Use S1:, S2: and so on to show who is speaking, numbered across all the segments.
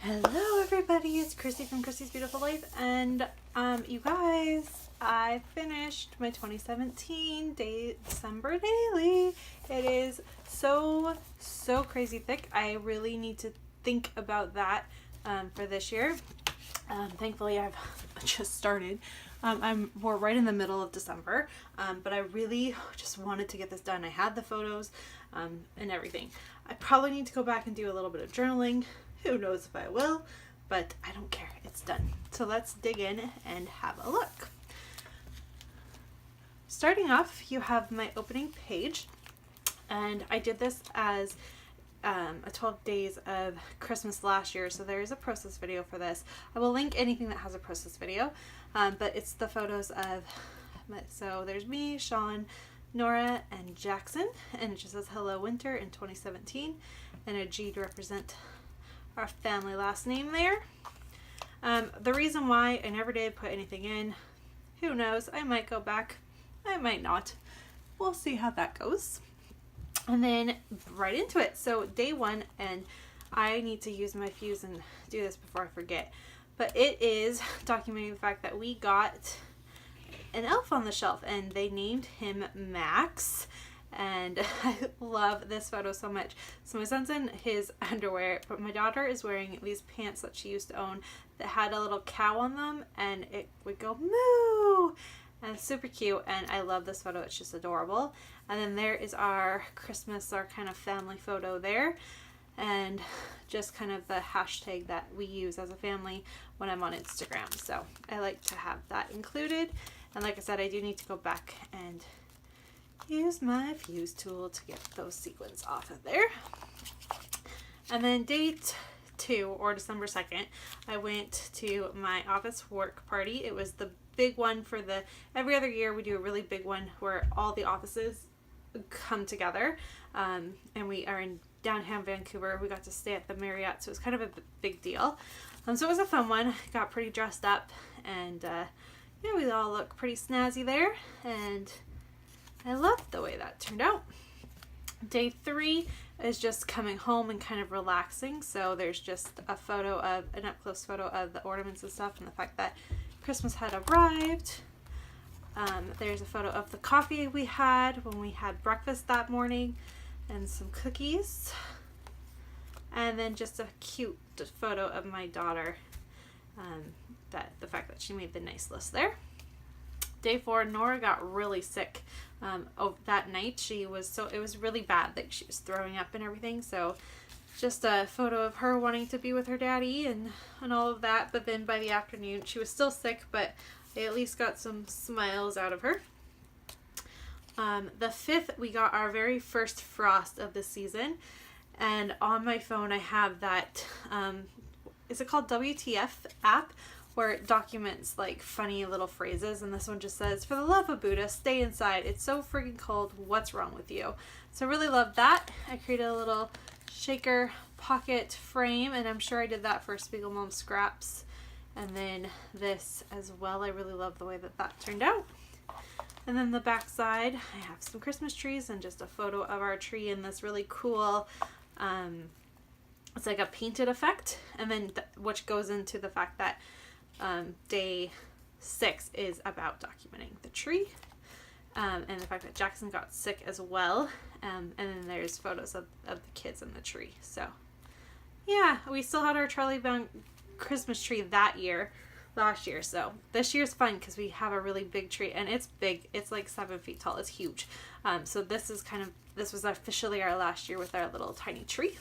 S1: Hello everybody, it's Chrissy from Chrissy's Beautiful Life, and you guys, I finished my 2017 December daily. It is so crazy thick. I really need to think about that for this year. Thankfully I've just started. We're right in the middle of December, but I really just wanted to get this done. I had the photos and everything. I probably need to go back and do a little bit of journaling. Who knows if I will, but I don't care. It's done. So let's dig in and have a look. Starting off, you have my opening page, and I did this as a 12 days of Christmas last year, so there is a process video for this. I will link anything that has a process video, but it's the photos of, so there's me, Sean, Nora, and Jackson, and it just says Hello Winter in 2017, and a G to represent our family last name there. The reason why I never did put anything in, who knows, I might go back, I might not. We'll see how that goes. And then right into it. So day one, and I need to use my fuse and do this before I forget, but it is documenting the fact that we got an elf on the shelf and they named him Max. And I love this photo so much. So my son's in his underwear, but my daughter is wearing these pants that she used to own that had a little cow on them, and it would go moo, and it's super cute. And I love this photo. It's just adorable. And then there is our Christmas, our kind of family photo there, and just kind of the hashtag that we use as a family when I'm on Instagram. So I like to have that included. And like I said, I do need to go back and use my fuse tool to get those sequins off of there. And then date 2, or December 2nd, I went to my office work party. It was the big one for every other year we do a really big one where all the offices come together, and we are in downtown Vancouver. We got to stay at the Marriott, so it was kind of a big deal. So it was a fun one. Got pretty dressed up, and yeah, we all look pretty snazzy there, and I love the way that turned out. Day 3 is just coming home and kind of relaxing. So there's just an up-close photo of the ornaments and stuff and the fact that Christmas had arrived. There's a photo of the coffee we had when we had breakfast that morning and some cookies. And then just a cute photo of my daughter, the fact that she made the nice list there. Day 4, Nora got really sick that night. It was really bad that she was throwing up and everything. So just a photo of her wanting to be with her daddy and all of that. But then by the afternoon, she was still sick, but I at least got some smiles out of her. The 5th, we got our very first frost of the season. And on my phone, I have that, is it called WTF app? Where it documents like funny little phrases, and this one just says, "For the love of Buddha, stay inside. It's so freaking cold. What's wrong with you?" So I really love that. I created a little shaker pocket frame, and I'm sure I did that for Spiegel Mom Scraps. And then this as well. I really love the way that turned out. And then the back side, I have some Christmas trees and just a photo of our tree in this really cool, it's like a painted effect, and then which goes into the fact that day 6 is about documenting the tree, and the fact that Jackson got sick as well, and then there's photos of the kids in the tree. So yeah, we still had our Charlie Brown Christmas tree last year, so this year's fun because we have a really big tree, and it's big. It's like 7 feet tall. It's huge. So this was officially our last year with our little tiny tree.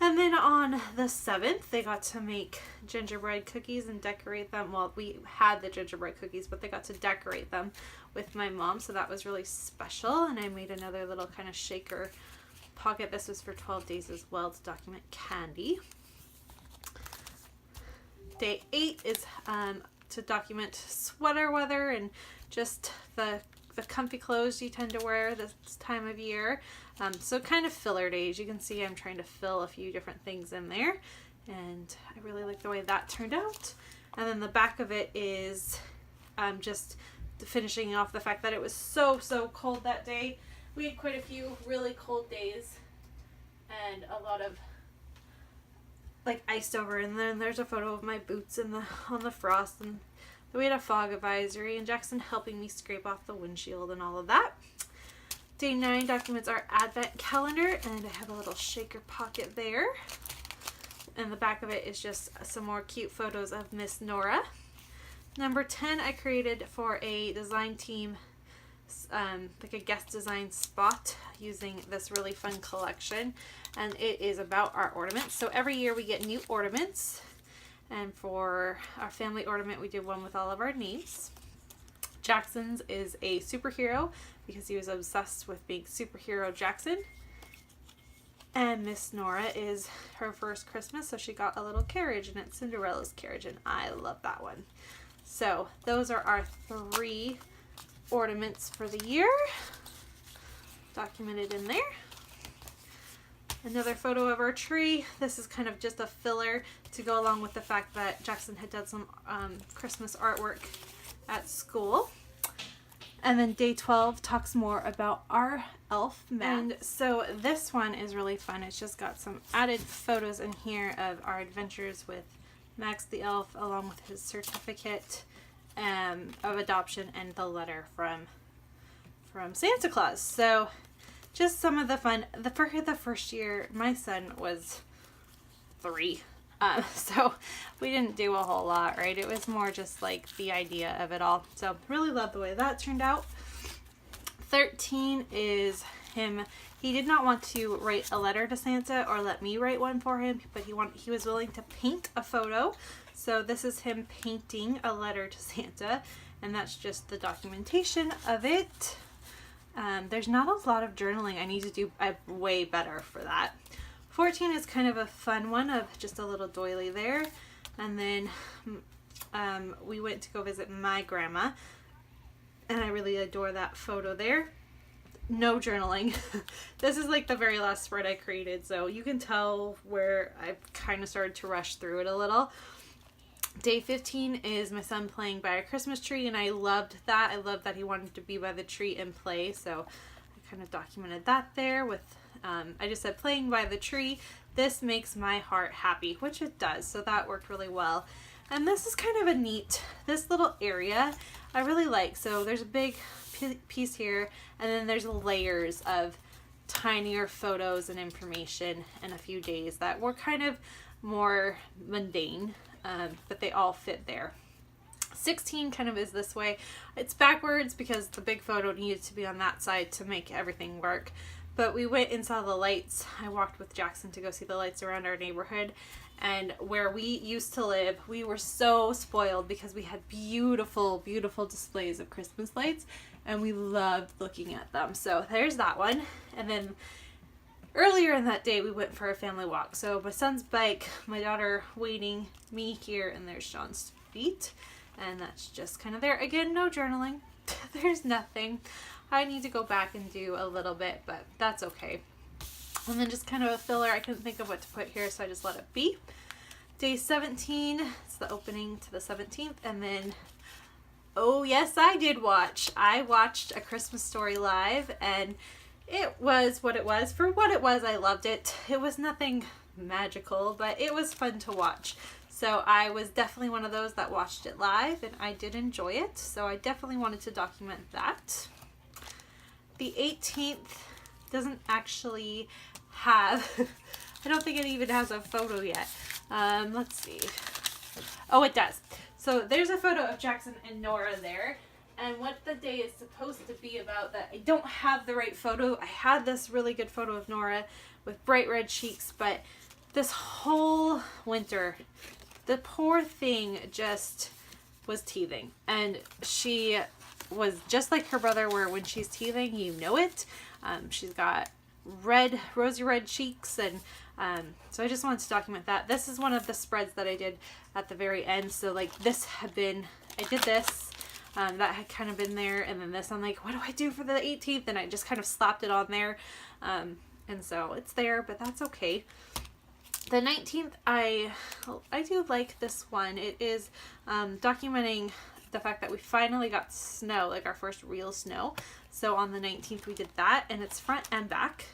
S1: And then on the 7th, they got to make gingerbread cookies and decorate them. Well, we had the gingerbread cookies, but they got to decorate them with my mom, so that was really special. And I made another little kind of shaker pocket. This was for 12 days as well to document candy. Day 8 is to document sweater weather and just the comfy clothes you tend to wear this time of year. So kind of filler days. You can see I'm trying to fill a few different things in there, and I really like the way that turned out. And then the back of it is just finishing off the fact that it was so cold that day. We had quite a few really cold days and a lot of like iced over, and then there's a photo of my boots in the on the frost, and we had a fog advisory, and Jackson helping me scrape off the windshield and all of that. Day 9 documents our advent calendar, and I have a little shaker pocket there. And the back of it is just some more cute photos of Miss Nora. Number 10 I created for a design team, like a guest design spot using this really fun collection, and it is about our ornaments. So every year we get new ornaments, and for our family ornament we did one with all of our names. Jackson's is a superhero because he was obsessed with being superhero Jackson. And Miss Nora is her first Christmas, so she got a little carriage, and it's Cinderella's carriage, and I love that one. So those are our 3 ornaments for the year, documented in there. Another photo of our tree. This is kind of just a filler to go along with the fact that Jackson had done some Christmas artwork at school. And then day 12 talks more about our elf, Max. And so this one is really fun. It's just got some added photos in here of our adventures with Max the elf, along with his certificate of adoption and the letter from Santa Claus. So just some of the fun. For the first year, my son was 3. So we didn't do a whole lot, right? It was more just like the idea of it all. So really love the way that turned out. 13 is him. He did not want to write a letter to Santa or let me write one for him, but he was willing to paint a photo. So this is him painting a letter to Santa, and that's just the documentation of it. There's not a lot of journaling. I need to do way better for that. 14 is kind of a fun one of just a little doily there. And then we went to go visit my grandma, and I really adore that photo there. No journaling. This is like the very last spread I created, so you can tell where I kind of started to rush through it a little. Day 15 is my son playing by a Christmas tree, and I loved that. I loved that he wanted to be by the tree and play, so I kind of documented that there with I just said playing by the tree. This makes my heart happy, which it does, so that worked really well. And this is kind of a neat, this little area I really like. So there's a big piece here, and then there's layers of tinier photos and information in a few days that were kind of more mundane, but they all fit there. 16 kind of is this way. It's backwards because the big photo needed to be on that side to make everything work. But we went and saw the lights. I walked with Jackson to go see the lights around our neighborhood. And where we used to live, we were so spoiled because we had beautiful, beautiful displays of Christmas lights, and we loved looking at them. So there's that one. And then earlier in that day, we went for a family walk. So my son's bike, my daughter waiting, me here, and there's Sean's feet. And that's just kind of there. Again, no journaling. There's nothing. I need to go back and do a little bit, but that's okay. And then just kind of a filler. I couldn't think of what to put here, so I just let it be. Day 17, it's the opening to the 17th. And then, oh yes, I did watch. I watched A Christmas Story live, and it was what it was. For what it was, I loved it. It was nothing magical, but it was fun to watch. So I was definitely one of those that watched it live, and I did enjoy it. So I definitely wanted to document that. The 18th doesn't actually have, I don't think it even has a photo yet. Let's see. Oh, it does. So there's a photo of Jackson and Nora there. And what the day is supposed to be about, that I don't have the right photo. I had this really good photo of Nora with bright red cheeks, but this whole winter, the poor thing just was teething. And she was just like her brother, where when she's teething, you know it. She's got rosy red cheeks, and so I just wanted to document that. This is one of the spreads that I did at the very end. So like this had been, I did this, that had kind of been there, and then this, I'm like, what do I do for the 18th? And I just kind of slapped it on there, and so it's there, but that's okay. The 19th, I do like this one. It is documenting the fact that we finally got snow, like our first real snow. So on the 19th we did that, and it's front and back.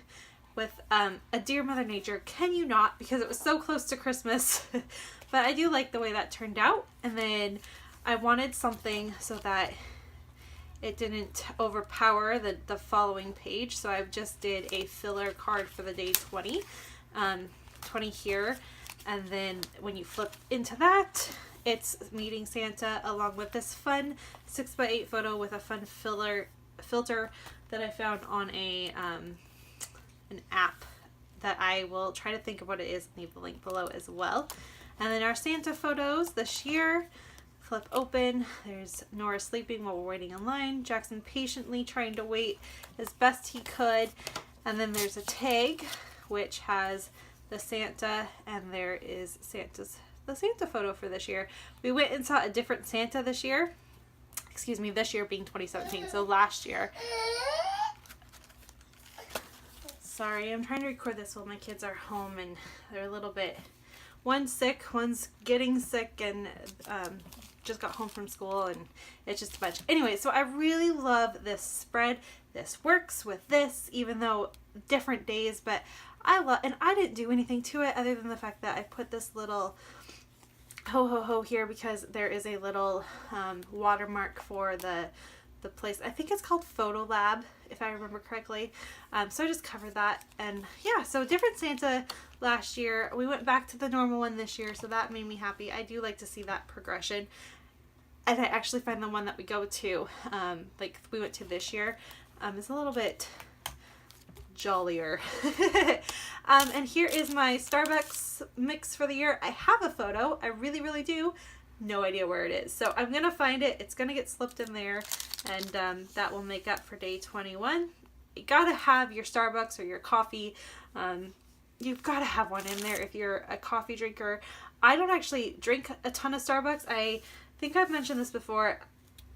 S1: with a Dear Mother Nature. Can you not? Because it was so close to Christmas. But I do like the way that turned out. And then I wanted something so that it didn't overpower the following page. So I just did a filler card for the day 20. 20 here. And then when you flip into that, it's meeting Santa along with this fun 6x8 photo with a fun filter that I found on an app that I will try to think of what it is and leave the link below as well. And then our Santa photos this year, flip open, there's Nora sleeping while we're waiting in line, Jackson patiently trying to wait as best he could, and then there's a tag which has the Santa, and there is the Santa photo for this year. We went and saw a different Santa this year. Excuse me, this year being 2017, so last year. Sorry, I'm trying to record this while my kids are home and they're a little bit, one's sick, one's getting sick, and just got home from school, and it's just a bunch. Anyway, so I really love this spread. This works with this, even though different days, but I love, and I didn't do anything to it other than the fact that I put this little ho ho ho here because there is a little watermark for the place. I think it's called Photo Lab, if I remember correctly. So I just covered that, and yeah, so different Santa last year. We went back to the normal one this year, so that made me happy. I do like to see that progression, and I actually find the one that we go to, like we went to this year, is a little bit jollier. And here is my Starbucks mix for the year. I have a photo. I really do. No idea where it is. So I'm going to find it. It's going to get slipped in there, and that will make up for day 21. You got to have your Starbucks or your coffee. You've got to have one in there if you're a coffee drinker. I don't actually drink a ton of Starbucks. I think I've mentioned this before.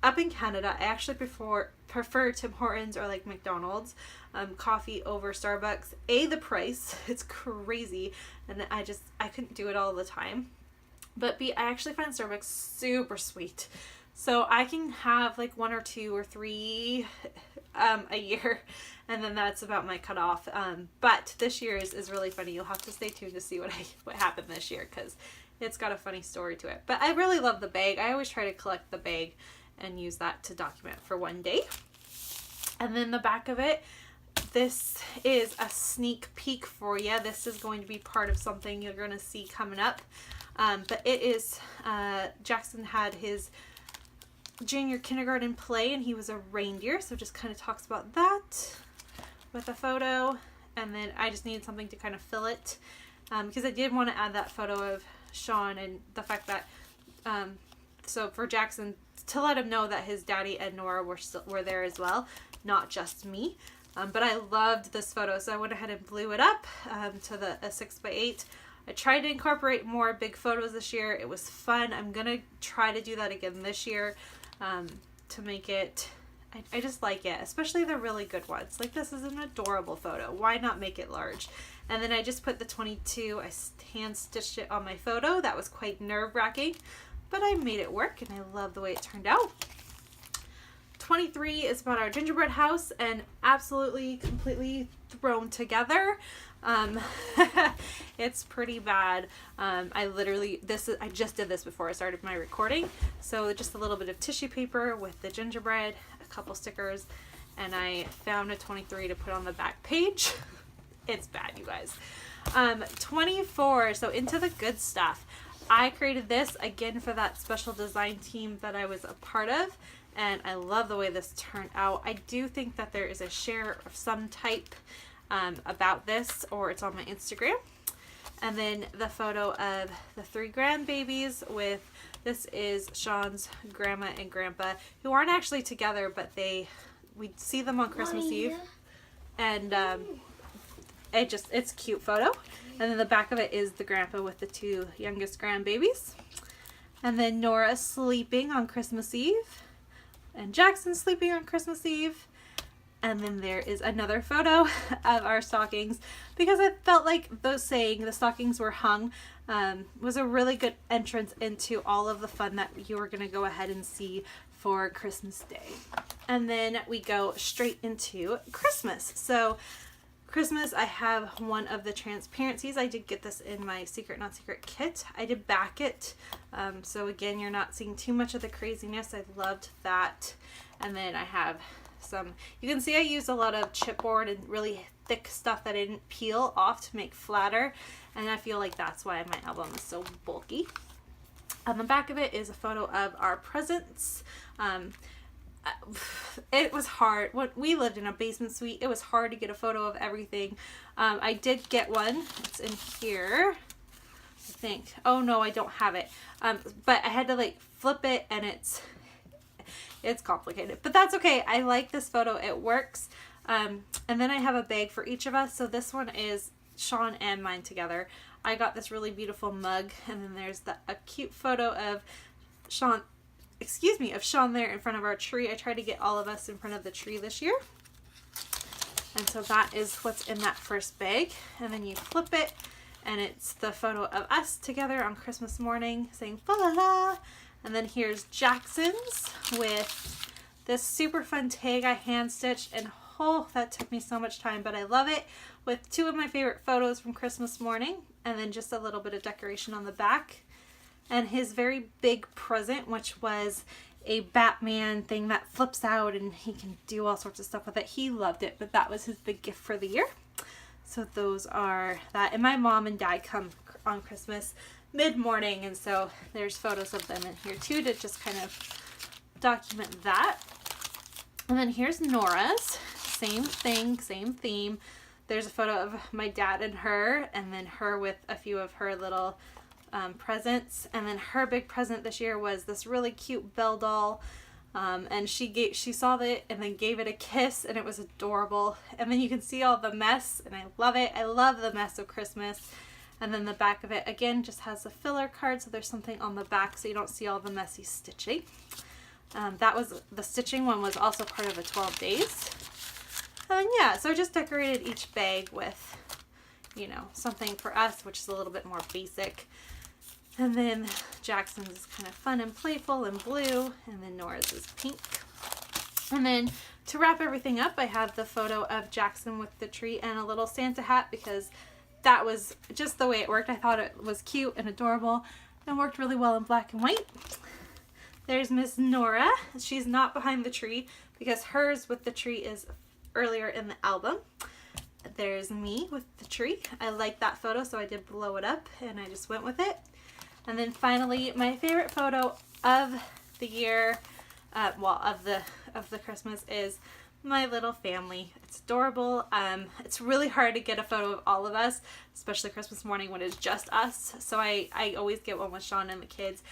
S1: Up in Canada, I actually prefer Tim Hortons or like McDonald's coffee over Starbucks. A, the price, it's crazy, and I couldn't do it all the time. But B, I actually find Starbucks super sweet. So I can have like 1 or 2 or 3 a year, and then that's about my cutoff. But this year is really funny. You'll have to stay tuned to see what happened this year, because it's got a funny story to it. But I really love the bag. I always try to collect the bag and use that to document for one day. And then the back of it, this is a sneak peek for you. This is going to be part of something you're going to see coming up. But it is, Jackson had his junior kindergarten play, and he was a reindeer, so just kind of talks about that with a photo. And then I just needed something to kind of fill it, because I did want to add that photo of Sean, and the fact that, so for Jackson, to let him know that his daddy and Nora were there as well, not just me. But I loved this photo, so I went ahead and blew it up to a 6x8. I tried to incorporate more big photos this year. It was fun. I'm gonna try to do that again this year, to make it, I just like it, especially the really good ones. Like, this is an adorable photo. Why not make it large? And then I just put the 22, I hand stitched it on my photo. That was quite nerve-wracking, but I made it work, and I love the way it turned out. 23 is about our gingerbread house, and absolutely completely thrown together. It's pretty bad. I just did this before I started my recording. So just a little bit of tissue paper with the gingerbread, a couple stickers, and I found a 23 to put on the back page. It's bad, you guys. 24, so into the good stuff. I created this again for that special design team that I was a part of, and I love the way this turned out. I do think that there is a share of some type about this, or it's on my Instagram. And then the photo of the 3 grandbabies with, this is Sean's grandma and grandpa, who aren't actually together, but we see them on Christmas Eve. And it's a cute photo. And then the back of it is the grandpa with the 2 youngest grandbabies. And then Nora sleeping on Christmas Eve. And Jackson sleeping on Christmas Eve. And then there is another photo of our stockings, because I felt like saying the stockings were hung was a really good entrance into all of the fun that you were going to go ahead and see for Christmas Day. And then we go straight into Christmas. So Christmas, I have one of the transparencies. I did get this in my Secret Not Secret kit. I did back it. So again, you're not seeing too much of the craziness. I loved that. And then I have some, you can see I used a lot of chipboard and really thick stuff that I didn't peel off to make flatter. And I feel like that's why my album is so bulky. On the back of it is a photo of our presents. It was hard. When we lived in a basement suite, it was hard to get a photo of everything. I did get one. It's in here, I think. Oh no, I don't have it. But I had to like flip it, and it's complicated. But that's okay. I like this photo. It works. And then I have a bag for each of us. So this one is Sean and mine together. I got this really beautiful mug, and then there's a cute photo of Sean there in front of our tree. I tried to get all of us in front of the tree this year. And so that is what's in that first bag. And then you flip it, and it's the photo of us together on Christmas morning saying fa la la. And then here's Jackson's with this super fun tag I hand stitched, and oh, that took me so much time, but I love it, with two of my favorite photos from Christmas morning, and then just a little bit of decoration on the back. And his very big present, which was a Batman thing that flips out and he can do all sorts of stuff with it. He loved it, but that was his big gift for the year. So those are that. And my mom and dad come on Christmas mid-morning, and so there's photos of them in here too to just kind of document that. And then here's Nora's. Same thing, same theme. There's a photo of my dad and her, and then her with a few of her little presents. And then her big present this year was this really cute Belle doll, and she saw it and then gave it a kiss, and it was adorable. And then you can see all the mess, and I love it. I love the mess of Christmas. And then the back of it again just has a filler card, so there's something on the back so you don't see all the messy stitching. That was the stitching one, was also part of the 12 days. And yeah, so I just decorated each bag with, you know, something for us, which is a little bit more basic. And then Jackson's is kind of fun and playful and blue, and then Nora's is pink. And then to wrap everything up, I have the photo of Jackson with the tree and a little Santa hat, because that was just the way it worked. I thought it was cute and adorable and worked really well in black and white. There's Miss Nora. She's not behind the tree because hers with the tree is earlier in the album. There's me with the tree. I like that photo, so I did blow it up and I just went with it. And then finally, my favorite photo of the year, of the Christmas, is my little family. It's adorable. It's really hard to get a photo of all of us, especially Christmas morning when it's just us. So I always get one with Sean and the kids.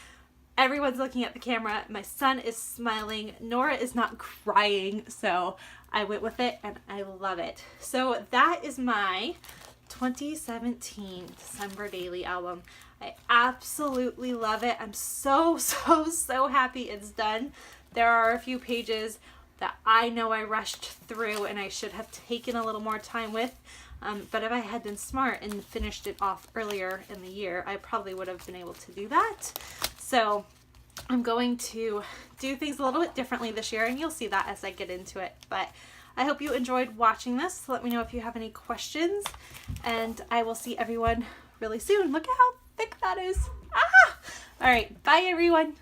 S1: Everyone's looking at the camera. My son is smiling. Nora is not crying. So I went with it and I love it. So that is my 2017 December Daily album. I absolutely love it. I'm so happy it's done. There are a few pages that I know I rushed through and I should have taken a little more time with. But if I had been smart and finished it off earlier in the year, I probably would have been able to do that. So I'm going to do things a little bit differently this year, and you'll see that as I get into it. But I hope you enjoyed watching this. Let me know if you have any questions, and I will see everyone really soon. Look at how thick that is. Ah! All right, bye everyone.